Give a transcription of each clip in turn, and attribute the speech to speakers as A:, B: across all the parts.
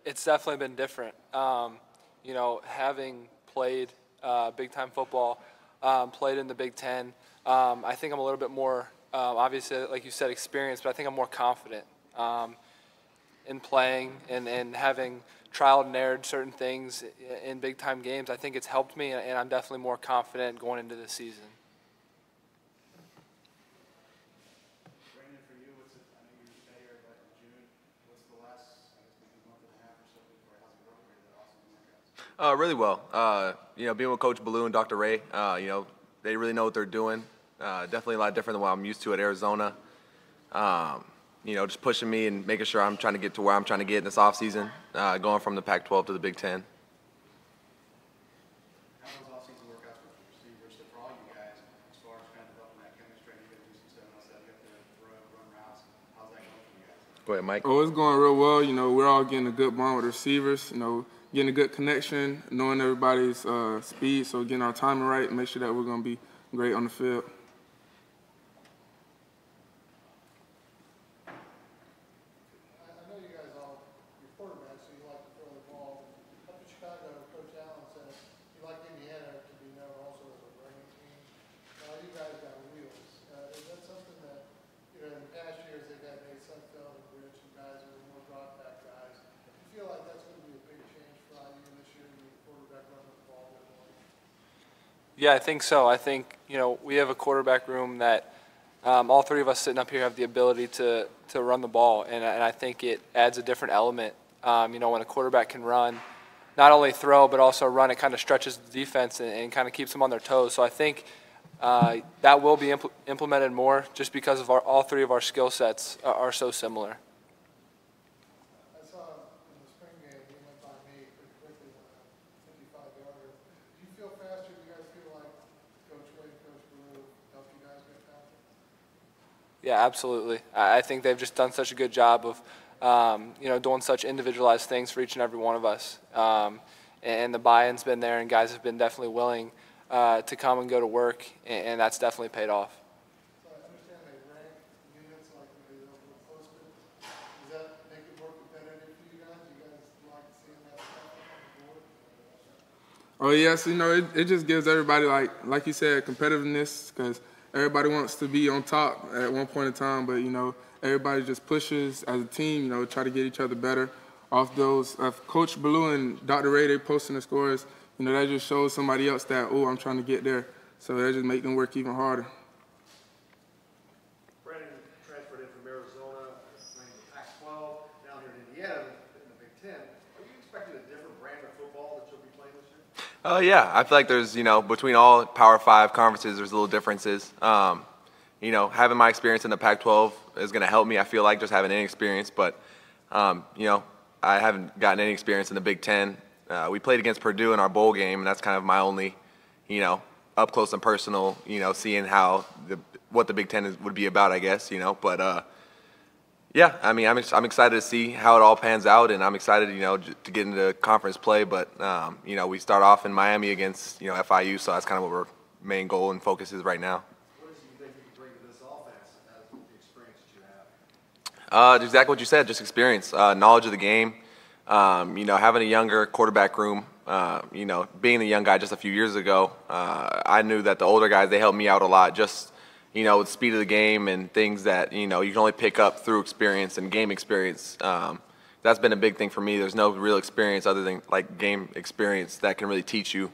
A: It's definitely been different. You know, having played big-time football, played in the Big Ten, I think I'm a little bit more, obviously, like you said, experienced, but I think I'm more confident in playing and having trial and errored certain things in big-time games. I think it's helped me, and I'm definitely more confident going into this season.
B: Really well. You know, being with Coach Ballou and Dr. Ray, you know, they really know what they're doing. Definitely a lot different than what I'm used to at Arizona. You know, just pushing me and making sure I'm trying to get to where I'm trying to get in this offseason, going from the Pac-12 to the Big Ten.
C: How does offseason work out with receivers? So for all you guys, as far as kind of developing that chemistry, you got to do some 7-on-7, you have to run routes. How's that going for you guys?
B: Go ahead, Mike.
D: Oh, it's going real well. You know, we're all getting a good bond with receivers. You know, getting a good connection, knowing everybody's speed, so getting our timing right, make sure that we're going to be great on the field.
C: I know you guys all, you're quarterbacks, so you like to throw the ball. Up in Chicago, Coach Allen said you like Indiana to be known also as a running team. Now you guys got wheels. Is that something that, you know, in past years they've had Nate Sudfeld and Rich and guys who are more drop back guys. Do you feel like that's going to be a big change for IU this year to be quarterback running the ball a bit more?
A: Yeah, I think so. I think, you know, we have a quarterback room that all three of us sitting up here have the ability to run the ball, and I think it adds a different element. You know, when a quarterback can run, not only throw but also run, it kind of stretches the defense and kind of keeps them on their toes. So I think that will be implemented more just because of all three of our skill sets are so similar.
C: I saw in the spring game, he went by me pretty quickly on a 55-yarder. Do you feel faster? Do you guys feel like Coach Wade, Coach Ballou helped you guys get faster?
A: Yeah, absolutely. I think they've just done such a good job of, you know, doing such individualized things for each and every one of us. And the buy-in's been there, and guys have been definitely willing to come and go to work, and that's definitely paid off.
C: So I understand they rank units like they do close to. Does that make it more competitive for you guys? You guys like seeing that stuff on the board?
D: Oh, yes, you know, it just gives everybody, like you said, competitiveness, because everybody wants to be on top at one point in time, but, you know, everybody just pushes as a team, you know, try to get each other better. Off those, Coach Ballou and Dr. Ray, they posting the scores, you know, that just shows somebody else that, oh, I'm trying to get there. So that just make them work even harder.
C: Brandon transferred in from Arizona, playing the Pac-12, down here in Indiana in the Big Ten. Are you expecting a different brand of football that you'll be playing this year?
B: Yeah, I feel like there's, you know, between all Power 5 conferences, there's little differences. You know, having my experience in the Pac-12 is going to help me, I feel like, just having any experience. But, you know, I haven't gotten any experience in the Big Ten. We played against Purdue in our bowl game, and that's kind of my only, you know, up close and personal, you know, seeing how what the Big Ten would be about, I guess, you know. But, yeah, I mean, I'm excited to see how it all pans out, and I'm excited, you know, to get into conference play. But, you know, we start off in Miami against, you know, FIU, so that's kind of what our main goal and focus is right now.
C: What do you think you can bring to this offense as with the experience that you have?
B: Exactly what you said, just experience, knowledge of the game. You know, having a younger quarterback room, you know, being the young guy just a few years ago, I knew that the older guys, they helped me out a lot, just, you know, with speed of the game and things that, you know, you can only pick up through experience and game experience. That's been a big thing for me. There's no real experience other than, like, game experience that can really teach you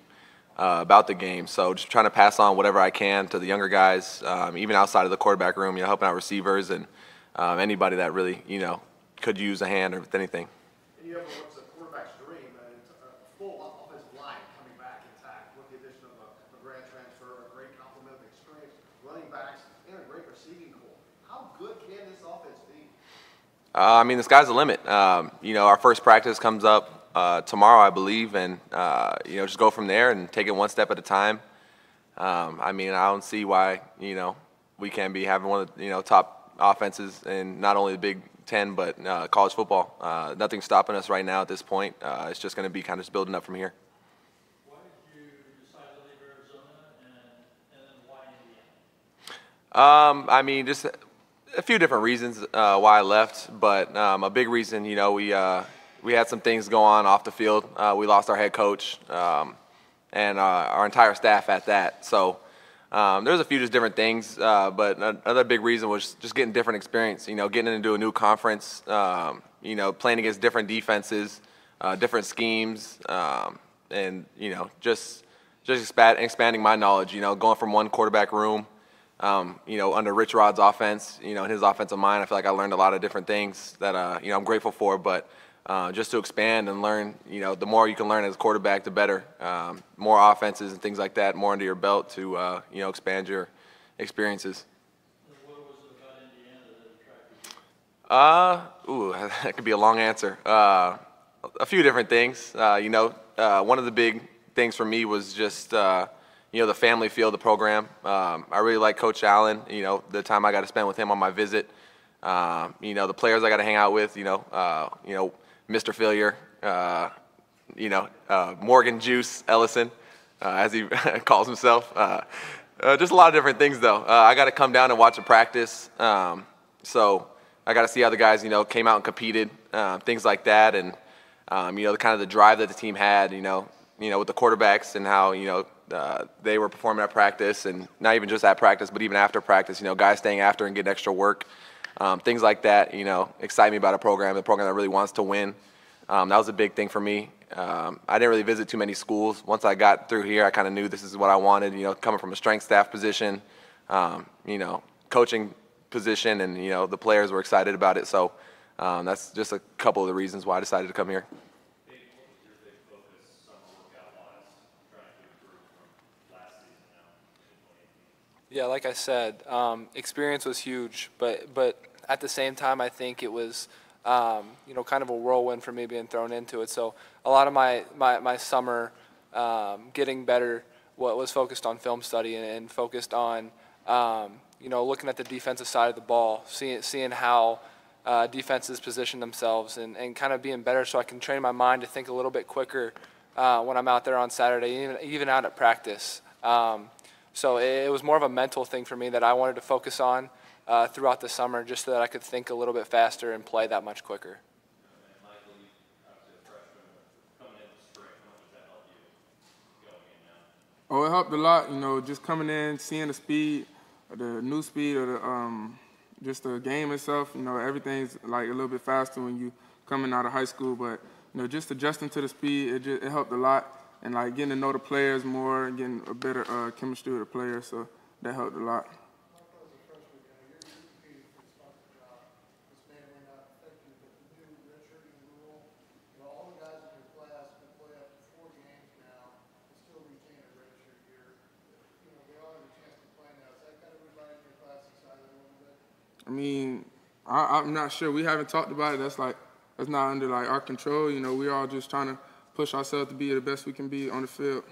B: about the game. So just trying to pass on whatever I can to the younger guys, even outside of the quarterback room, you know, helping out receivers and anybody that really, you know, could use a hand or with anything.
C: And you have what's a quarterback's dream, it's a full offensive line coming back intact with the addition of a grad transfer, a great complement of experience, running backs, and a great receiving core. How good can this offense be?
B: I mean, the sky's the limit. You know, our first practice comes up tomorrow, I believe, and, you know, just go from there and take it one step at a time. I mean, I don't see why, you know, we can't be having one of the, you know, top offenses in not only the Big Ten, but college football. Nothing's stopping us right now at this point. It's just going to be kind of just building up from here.
E: Why did you decide to leave Arizona and then why Indiana?
B: I mean, just a few different reasons why I left, but a big reason, you know, we we had some things go on off the field. We lost our head coach and our entire staff at that. So there's a few just different things, but another big reason was just getting different experience. Getting into a new conference. Playing against different defenses, different schemes, and just expanding my knowledge. Going from one quarterback room. Under Rich Rod's offense, in his offensive mind, I feel like I learned a lot of different things that, I'm grateful for. But just to expand and learn, the more you can learn as a quarterback, the better. More offenses and things like that, more under your belt to, expand your experiences.
E: What was it about Indiana that attracted you?
B: That could be a long answer. A few different things. One of the big things for me was just the family feel of the program. I really like Coach Allen, the time I got to spend with him on my visit. The players I got to hang out with, Mr. Failure, Morgan Juice Ellison, as he calls himself. Just a lot of different things, though. I got to come down and watch a practice. So I got to see how the guys, came out and competed, things like that. And, the kind of the drive that the team had, with the quarterbacks and how, they were performing at practice, and not even just at practice, but even after practice, guys staying after and getting extra work, things like that, excite me about a program that really wants to win. That was a big thing for me. I didn't really visit too many schools. Once I got through here, I kind of knew this is what I wanted, coming from a strength staff position, coaching position, and, the players were excited about it. So that's just a couple of the reasons why I decided to come here.
A: Yeah, like I said, experience was huge, but at the same time, I think it was, kind of a whirlwind for me being thrown into it. So a lot of my summer getting better was focused on film study and focused on, looking at the defensive side of the ball, seeing how defenses position themselves and kind of being better so I can train my mind to think a little bit quicker when I'm out there on Saturday, even out at practice. So it was more of a mental thing for me that I wanted to focus on throughout the summer, just so that I could think a little bit faster and play that much quicker.
D: Oh, it helped a lot, just coming in, seeing the speed, the new speed, or just the game itself. Everything's like a little bit faster when you coming out of high school, but just adjusting to the speed, it helped a lot. And like getting to know the players more and getting a better chemistry with the players, so that helped a lot. I mean, I'm not sure. We haven't talked about it. That's not under our control. We're all just trying to push ourselves to be the best we can be on the field.